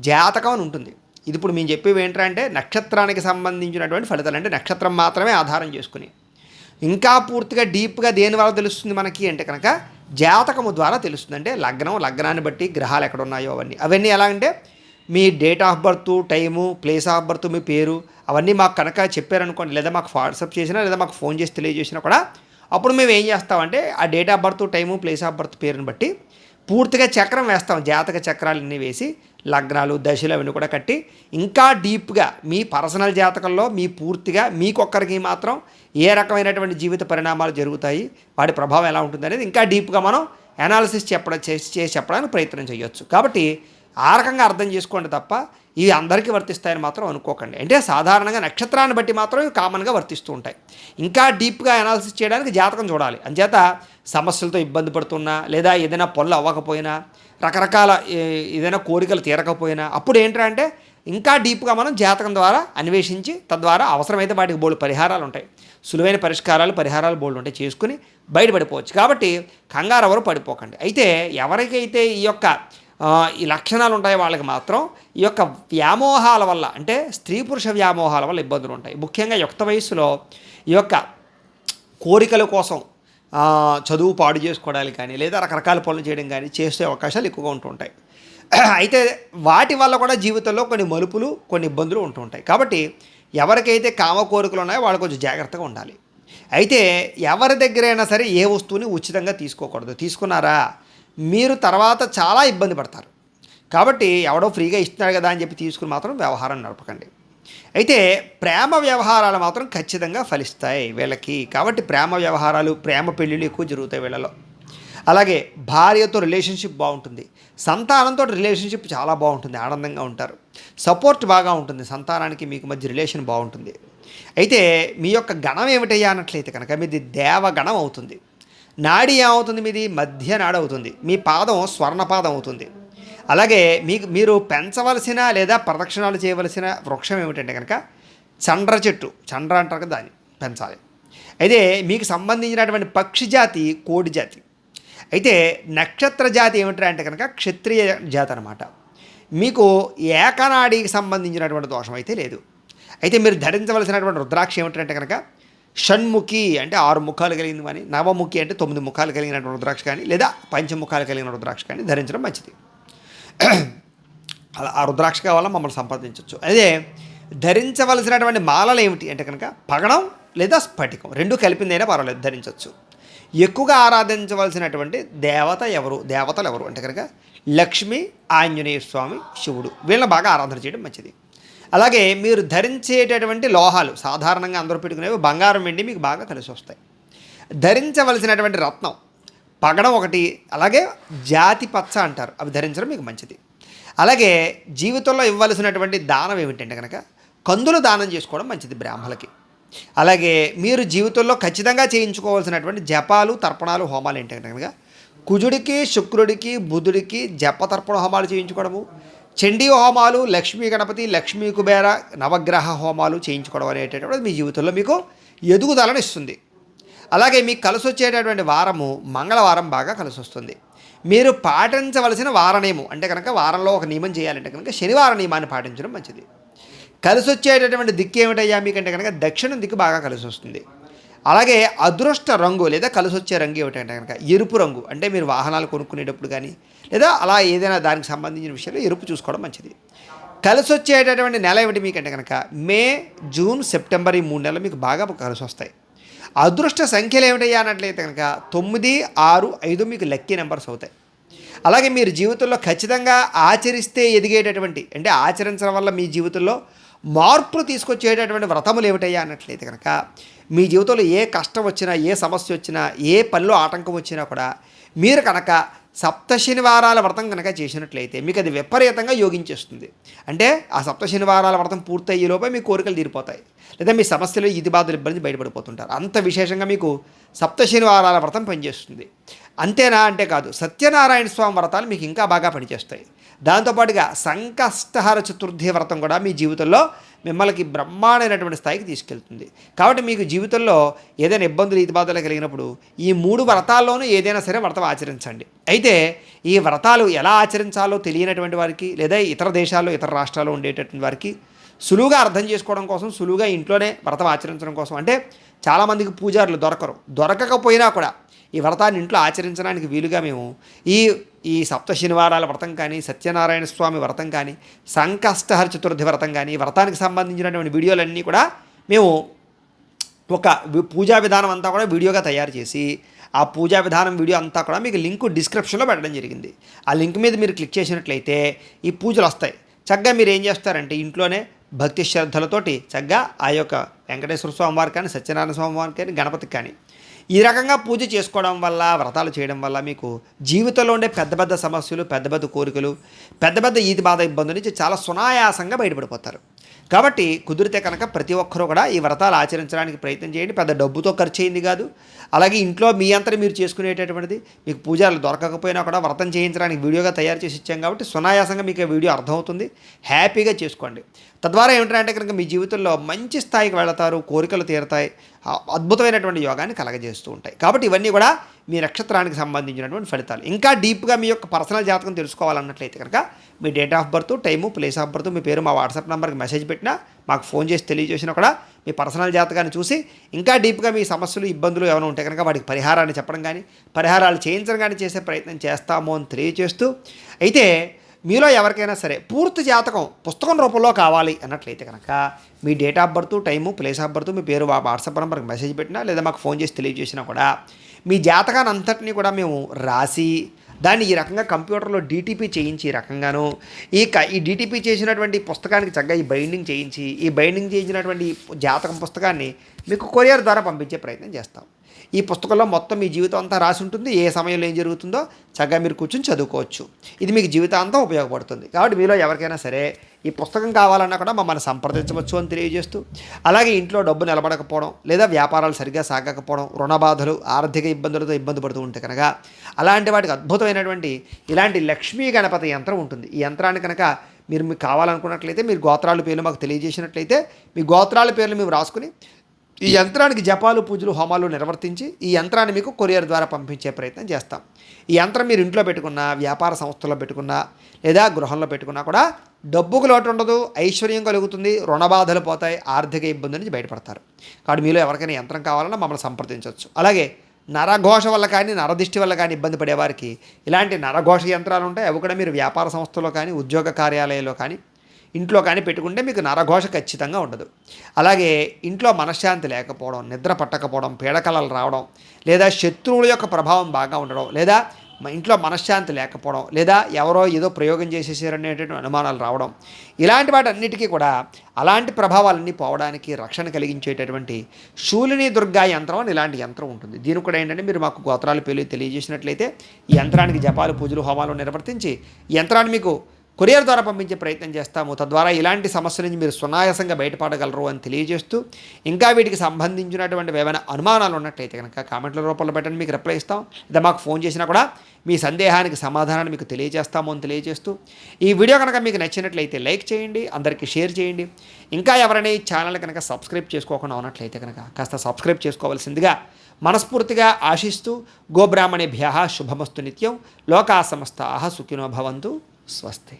జాతకం అని ఉంటుంది. ఇది ఇప్పుడు మేము చెప్పేవి ఏంటంటే నక్షత్రానికి సంబంధించినటువంటి ఫలితాలు, అంటే నక్షత్రం మాత్రమే ఆధారం చేసుకుని. ఇంకా పూర్తిగా డీప్గా దేని వల్ల తెలుస్తుంది మనకి అంటే కనుక జాతకము ద్వారా తెలుస్తుంది. అంటే లగ్నాన్ని బట్టి గ్రహాలు ఎక్కడ ఉన్నాయో అవన్నీ ఎలా అంటే మీ date of birth, time, place of birth, మీ పేరు, అవన్నీ మాకు కనుక చెప్పారనుకోండి, లేదా మాకు వాట్సాప్ చేసినా లేదా మాకు ఫోన్ చేసి తెలియజేసినా కూడా అప్పుడు మేము ఏం చేస్తామంటే ఆ date of birth, time, place of birth పేరుని బట్టి పూర్తిగా చక్రం వేస్తాం. జాతక చక్రాలన్నీ వేసి లగ్నాలు, దశలు అవన్నీ కూడా కట్టి ఇంకా డీప్గా మీ పర్సనల్ జాతకంలో మీ పూర్తిగా మీకొక్కరికి మాత్రం ఏ రకమైనటువంటి జీవిత పరిణామాలు జరుగుతాయి, వాటి ప్రభావం ఎలా ఉంటుంది అనేది ఇంకా డీప్గా మనం అనాలిసిస్ చేసి చెప్పడానికి ప్రయత్నం చేయొచ్చు. కాబట్టి ఆ రకంగా అర్థం చేసుకోండి తప్ప ఇవి అందరికీ వర్తిస్తాయని మాత్రం అనుకోకండి. అంటే సాధారణంగా నక్షత్రాన్ని బట్టి మాత్రం ఇవి కామన్గా వర్తిస్తూ ఉంటాయి. ఇంకా డీప్గా అనాలిసిస్ చేయడానికి జాతకం చూడాలి. అంచేత సమస్యలతో ఇబ్బంది పడుతున్నా లేదా ఏదైనా పనులు అవ్వకపోయినా రకరకాల ఏదైనా కోరికలు తీరకపోయినా అప్పుడు ఏంటంటే ఇంకా డీప్గా మనం జాతకం ద్వారా అన్వేషించి తద్వారా అవసరమైతే వాటికి బోల్డ్ పరిహారాలు ఉంటాయి, సులువైన పరిహారాలు బోల్డ్ ఉంటాయి, చేసుకుని బయటపడిపోవచ్చు. కాబట్టి కంగారు ఎవరు పడిపోకండి. అయితే ఎవరికైతే ఈ లక్షణాలు ఉంటాయో వాళ్ళకి మాత్రం ఈ యొక్క వ్యామోహాల వల్ల, అంటే స్త్రీ పురుష వ్యామోహాల వల్ల ఇబ్బందులు ఉంటాయి. ముఖ్యంగా యుక్త వయస్సులో ఈ యొక్క కోరికల కోసం చదువు పాడు చేసుకోవడానికి కానీ లేదా రకరకాల పనులు చేయడం కానీ చేసే అవకాశాలు ఎక్కువగా ఉంటుంటాయి. అయితే వాటి వల్ల కూడా జీవితంలో కొన్ని మలుపులు కొన్ని ఇబ్బందులు ఉంటుంటాయి. కాబట్టి ఎవరికైతే కామ కోరికలు ఉన్నాయో వాళ్ళు కొంచెం జాగ్రత్తగా ఉండాలి. అయితే ఎవరి దగ్గరైనా సరే ఏ వస్తువుని ఉచితంగా తీసుకోకూడదు. తీసుకున్నారా మీరు తర్వాత చాలా ఇబ్బంది పడతారు. కాబట్టి ఎవడో ఫ్రీగా ఇస్తున్నాడు కదా అని చెప్పి తీసుకుని మాత్రం వ్యవహారం నడపకండి. అయితే ప్రేమ వ్యవహారాలు మాత్రం ఖచ్చితంగా ఫలిస్తాయి వీళ్ళకి. కాబట్టి ప్రేమ వ్యవహారాలు, ప్రేమ పెళ్ళిళ్ళు ఎక్కువ జరుగుతాయి వీళ్ళలో. అలాగే భార్యతో రిలేషన్షిప్ బాగుంటుంది, సంతానంతో రిలేషన్షిప్ చాలా బాగుంటుంది, ఆనందంగా ఉంటారు, సపోర్ట్ బాగా ఉంటుంది, సంతానానికి మీకు మధ్య రిలేషన్ బాగుంటుంది. అయితే మీ యొక్క గణం ఏమిటయ్యా అన్నట్లయితే కనుక మీది దేవగణం అవుతుంది. నాడి ఏమవుతుంది, మీది మధ్య నాడి అవుతుంది, మీ పాదం స్వర్ణపాదం అవుతుంది. అలాగే మీరు పెంచవలసిన లేదా ప్రదక్షిణాలు చేయవలసిన వృక్షం ఏమిటంటే కనుక చండ్ర చెట్టు, చండ్ర అంటారు కదా, దాన్ని పెంచాలి. అయితే మీకు సంబంధించినటువంటి పక్షి జాతి కోడి జాతి. అయితే నక్షత్ర జాతి ఏమిటంటే అంటే కనుక క్షత్రియ జాతి అనమాట. మీకు ఏకనాడికి సంబంధించినటువంటి దోషం అయితే లేదు. అయితే మీరు ధరించవలసినటువంటి రుద్రాక్ష ఏమిటంటే కనుక షణ్ముఖి అంటే 6 ముఖాలు కలిగింది కానీ, నవముఖి అంటే 9 ముఖాలు కలిగినటువంటి రుద్రాక్ష కానీ లేదా పంచముఖాలు కలిగిన రుద్రాక్ష కానీ ధరించడం మంచిది. అలా ఆ రుద్రాక్ష కావాలా మమ్మల్ని సంపాదించవచ్చు. అదే ధరించవలసినటువంటి మాలలు ఏమిటి అంటే కనుక పగడం లేదా స్ఫటికం, 2 కలిపిందైనా పర్వాలేదు, ధరించవచ్చు. ఎక్కువగా ఆరాధించవలసినటువంటి దేవతలు ఎవరు అంటే కనుక లక్ష్మి, ఆంజనేయ స్వామి, శివుడు, వీళ్ళని బాగా ఆరాధన చేయడం మంచిది. అలాగే మీరు ధరించేటటువంటి లోహాలు సాధారణంగా అందరూ పెట్టుకునేవి బంగారం, వెండి మీకు బాగా కలిసి వస్తాయి. ధరించవలసినటువంటి రత్నం పగడం ఒకటి, అలాగే జాతి పచ్చ అంటారు, అవి ధరించడం మీకు మంచిది. అలాగే జీవితంలో ఇవ్వవలసినటువంటి దానం ఏమిటంటే కనుక కందులు దానం చేసుకోవడం మంచిది బ్రాహ్మణులకి. అలాగే మీరు జీవితంలో ఖచ్చితంగా చేయించుకోవాల్సినటువంటి జపాలు, తర్పణాలు, హోమాలు ఏంటంటే కనుక కుజుడికి, శుక్రుడికి, బుధుడికి జప తర్పణ హోమాలు చేయించుకోవడము, చండీ హోమాలు, లక్ష్మీ గణపతి, లక్ష్మీ కుబేర నవగ్రహ హోమాలు చేయించుకోవడం అనేటటువంటి మీ జీవితంలో మీకు ఎదుగుదలను ఇస్తుంది. అలాగే మీకు కలిసి వచ్చేటటువంటి వారము మంగళవారం బాగా కలిసి వస్తుంది. మీరు పాటించవలసిన వార నియమం అంటే కనుక వారంలో ఒక నియమం చేయాలంటే కనుక శనివారం నియమాన్ని పాటించడం మంచిది. కలిసి వచ్చేటటువంటి దిక్కు ఏమిటయ్యా మీకంటే కనుక దక్షిణం దిక్కు బాగా కలిసి వస్తుంది. అలాగే అదృష్ట రంగు లేదా కలిసి వచ్చే రంగు ఏమిటంటే కనుక ఎరుపు రంగు, అంటే మీరు వాహనాలు కొనుక్కునేటప్పుడు కానీ లేదా అలా ఏదైనా దానికి సంబంధించిన విషయంలో ఎరుపు చూసుకోవడం మంచిది. కలిసి వచ్చేటటువంటి నెల ఏమిటి మీకంటే కనుక మే, జూన్, సెప్టెంబర్, ఈ 3 నెలలు మీకు బాగా కలిసి వస్తాయి. అదృష్ట సంఖ్యలు ఏమిటయ్యా అన్నట్లయితే కనుక 9, 6, 5 మీకు లక్కీ నెంబర్స్ అవుతాయి. అలాగే మీరు జీవితంలో ఖచ్చితంగా ఆచరిస్తే ఎదిగేటటువంటి, అంటే ఆచరించడం వల్ల మీ జీవితంలో మార్పులు తీసుకొచ్చేటటువంటి వ్రతములు ఏమిటయ్యా అన్నట్లయితే కనుక మీ జీవితంలో ఏ కష్టం వచ్చినా, ఏ సమస్య వచ్చినా, ఏ పనిలో ఆటంకం వచ్చినా కూడా మీరు కనుక సప్త శనివారాల వ్రతం కనుక చేసినట్లయితే మీకు అది విపరీతంగా యోగించేస్తుంది. అంటే ఆ సప్త శనివారాల వ్రతం పూర్తయ్యేలోపే మీ కోరికలు తీరిపోతాయి, లేదా మీ సమస్యలు, ఇది బాధలు, ఇబ్బంది బయటపడిపోతుంటారు. అంత విశేషంగా మీకు సప్త శనివారాల వ్రతం పనిచేస్తుంది. అంతేనా అంటే కాదు, సత్యనారాయణ స్వామి వ్రతాలు మీకు ఇంకా బాగా పనిచేస్తాయి. దాంతోపాటుగా సంకష్టహర చతుర్థి వ్రతం కూడా మీ జీవితంలో మిమ్మల్ని బ్రహ్మాండమైనటువంటి స్థాయికి తీసుకెళ్తుంది. కాబట్టి మీకు జీవితంలో ఏదైనా ఇబ్బందులు, ఇది బాధలు కలిగినప్పుడు ఈ 3 వ్రతాల్లోనూ ఏదైనా సరే వ్రతం ఆచరించండి. అయితే ఈ వ్రతాలు ఎలా ఆచరించాలో తెలియనటువంటి వారికి లేదా ఇతర దేశాల్లో, ఇతర రాష్ట్రాల్లో ఉండేటటువంటి వారికి సులువుగా అర్థం చేసుకోవడం కోసం, సులువుగా ఇంట్లోనే వ్రతం ఆచరించడం కోసం, అంటే చాలామందికి పూజారులు దొరకకపోయినా కూడా ఈ వ్రతాన్ని ఇంట్లో ఆచరించడానికి వీలుగా మేము ఈ సప్త శనివారాల వ్రతం కానీ, సత్యనారాయణ స్వామి వ్రతం కానీ, సంకష్టహర చతుర్థి వ్రతం కానీ, ఈ వ్రతానికి సంబంధించినటువంటి వీడియోలన్నీ కూడా మేము ఒక పూజా విధానం అంతా కూడా వీడియోగా తయారు చేసి ఆ పూజా విధానం వీడియో అంతా కూడా మీకు లింకు డిస్క్రిప్షన్లో పెట్టడం జరిగింది. ఆ లింక్ మీద మీరు క్లిక్ చేసినట్లయితే ఈ పూజలు వస్తాయి. చక్కగా మీరు ఏం చేస్తారంటే ఇంట్లోనే భక్తి శ్రద్ధలతోటి చక్కగా ఆ యొక్క వెంకటేశ్వర స్వామి వారికి కానీ, సత్యనారాయణ స్వామి వారికి కానీ, గణపతికి కానీ ఈ రకంగా పూజ చేసుకోవడం వల్ల, వ్రతాలు చేయడం వల్ల మీకు జీవితంలో ఉండే పెద్ద పెద్ద సమస్యలు, పెద్ద పెద్ద కోరికలు, పెద్ద పెద్ద ఈతి బాధ ఇబ్బందుల నుంచి చాలా సునాయాసంగా బయటపడిపోతారు. కాబట్టి కుదిరితే కనుక ప్రతి ఒక్కరూ కూడా ఈ వ్రతాలు ఆచరించడానికి ప్రయత్నం చేయండి. పెద్ద డబ్బుతో ఖర్చు అయింది కాదు. అలాగే ఇంట్లో మీ అంతటి మీరు చేసుకునేటటువంటిది. మీకు పూజలు దొరకకపోయినా కూడా వ్రతం చేయించడానికి వీడియోగా తయారు చేసి ఇచ్చాం కాబట్టి సునాయాసంగా మీకు ఈ వీడియో అర్థమవుతుంది. హ్యాపీగా చేసుకోండి. తద్వారా ఏమిటంటే కనుక మీ జీవితంలో మంచి స్థాయికి వెళతారు, కోరికలు తీరుతాయి, అద్భుతమైనటువంటి యోగాన్ని కలగజేస్తూ ఉంటాయి. కాబట్టి ఇవన్నీ కూడా మీ నక్షత్రానికి సంబంధించినటువంటి ఫలితాలు. ఇంకా డీప్గా మీ యొక్క పర్సనల్ జాతకం తెలుసుకోవాలన్నట్లయితే కనుక మీ date of birth, time, place of birth, మీ పేరు మా వాట్సాప్ నెంబర్కి మెసేజ్ పెట్టినా, మాకు ఫోన్ చేసి తెలియజేసినా కూడా మీ పర్సనల్ జాతకాన్ని చూసి ఇంకా డీప్గా మీ సమస్యలు, ఇబ్బందులు ఏమైనా ఉంటే కనుక వాటికి పరిహారాన్ని చెప్పడం కానీ, పరిహారాలు చేయించడం కానీ చేసే ప్రయత్నం చేస్తాము అని తెలియజేస్తూ, అయితే మీలో ఎవరికైనా సరే పూర్తి జాతకం పుస్తకం రూపంలో కావాలి అన్నట్లయితే కనుక మీ date of birth, time, place of birth, మీ పేరు వాట్సాప్ నెంబర్కి మెసేజ్ పెట్టినా లేదా మాకు ఫోన్ చేసి తెలియజేసినా కూడా మీ జాతకాన్ని అంతటినీ కూడా మేము రాసి దాన్ని ఈ రకంగా కంప్యూటర్లో డీటీపీ చేయించి ఈ రకంగాను ఈ డీటీపీ చేసినటువంటి పుస్తకానికి చక్కగా ఈ బైండింగ్ చేయించి ఈ బైండింగ్ చేయించినటువంటి జాతకం పుస్తకాన్ని మీకు కొరియర్ ద్వారా పంపించే ప్రయత్నం చేస్తాం. ఈ పుస్తకంలో మొత్తం మీ జీవితం అంతా రాసి ఉంటుంది. ఏ సమయంలో ఏం జరుగుతుందో చక్కగా మీరు కూర్చొని చదువుకోవచ్చు. ఇది మీకు జీవితాంతం ఉపయోగపడుతుంది. కాబట్టి మీలో ఎవరికైనా సరే ఈ పుస్తకం కావాలన్నా కూడా మమ్మల్ని సంప్రదించవచ్చు అని తెలియజేస్తూ, అలాగే ఇంట్లో డబ్బు నిలబడకపోవడం లేదా వ్యాపారాలు సరిగ్గా సాగకపోవడం, రుణ బాధలు, ఆర్థిక ఇబ్బందులతో ఇబ్బంది పడుతూ ఉంటే కనుక అలాంటి వాటికి అద్భుతమైనటువంటి ఇలాంటి లక్ష్మీ గణపతి యంత్రం ఉంటుంది. ఈ యంత్రాన్ని కనుక మీకు కావాలనుకున్నట్లయితే మీరు గోత్రాల పేర్లు మాకు తెలియజేసినట్లయితే మీ గోత్రాల పేర్లు మేము రాసుకుని ఈ యంత్రానికి జపాలు, పూజలు, హోమాలు నిర్వర్తించి ఈ యంత్రాన్ని మీకు కొరియర్ ద్వారా పంపించే ప్రయత్నం చేస్తాం. ఈ యంత్రం మీరు ఇంట్లో పెట్టుకున్నా, వ్యాపార సంస్థల్లో పెట్టుకున్నా లేదా గృహంలో పెట్టుకున్నా కూడా డబ్బుకు లోటు ఉండదు, ఐశ్వర్యం కలుగుతుంది, రుణ బాధలు పోతాయి, ఆర్థిక ఇబ్బంది నుంచి బయటపడతారు. కాబట్టి మీలో ఎవరికైనా యంత్రం కావాలన్నా మమ్మల్ని సంప్రదించవచ్చు. అలాగే నరఘోష వల్ల కానీ, నరదిష్టి వల్ల కానీ ఇబ్బంది పడేవారికి ఇలాంటి నరఘోష యంత్రాలు ఉంటాయి. అవి కూడా మీరు వ్యాపార సంస్థలో కానీ, ఉద్యోగ కార్యాలయంలో కానీ, ఇంట్లో కానీ పెట్టుకుంటే మీకు నరఘోష ఖచ్చితంగా ఉండదు. అలాగే ఇంట్లో మనశ్శాంతి లేకపోవడం, నిద్ర పట్టకపోవడం, పీడకలలు రావడం, లేదా శత్రువుల యొక్క ప్రభావం బాగా ఉండడం, లేదా ఇంట్లో మనశ్శాంతి లేకపోవడం, లేదా ఎవరో ఏదో ప్రయోగం చేసేసారనేటువంటి అనుమానాలు రావడం, ఇలాంటి వాటన్నిటికీ కూడా అలాంటి ప్రభావాలన్నీ పోవడానికి రక్షణ కలిగించేటటువంటి శూలిని దుర్గా యంత్రం అని ఇలాంటి యంత్రం ఉంటుంది. దీనికి కూడా ఏంటంటే మీరు మాకు గోత్రాల పేర్లు తెలియజేసినట్లయితే ఈ యంత్రానికి జపాలు, పూజలు, హోమాలు నిర్వర్తించి ఈ యంత్రాన్ని మీకు కొరియర్ ద్వారా పంపించే ప్రయత్నం చేస్తాము. తద్వారా ఇలాంటి సమస్యల నుంచి మీరు సునాయాసంగా బయటపడగలరు అని తెలియజేస్తూ, ఇంకా వీటికి సంబంధించినటువంటి ఏమైనా అనుమానాలు ఉన్నట్లయితే కనుక కామెంట్ల రూపంలో పెట్టండి, మీకు రిప్లై ఇస్తాం. లేదా మాకు ఫోన్ చేసినా కూడా మీ సందేహానికి సమాధానాన్ని మీకు తెలియజేస్తాము అని తెలియజేస్తూ, ఈ వీడియో కనుక మీకు నచ్చినట్లయితే లైక్ చేయండి, అందరికీ షేర్ చేయండి. ఇంకా ఎవరైనా ఈ ఛానల్ కనుక సబ్స్క్రైబ్ చేసుకోకుండా ఉన్నట్లయితే కనుక కాస్త సబ్స్క్రైబ్ చేసుకోవాల్సిందిగా మనస్ఫూర్తిగా ఆశిస్తూ, గోబ్రాహ్మణేభ్యః శుభమస్తు నిత్యం, లోకా సమస్తాః సుఖినో భవంతు, స్వస్తి.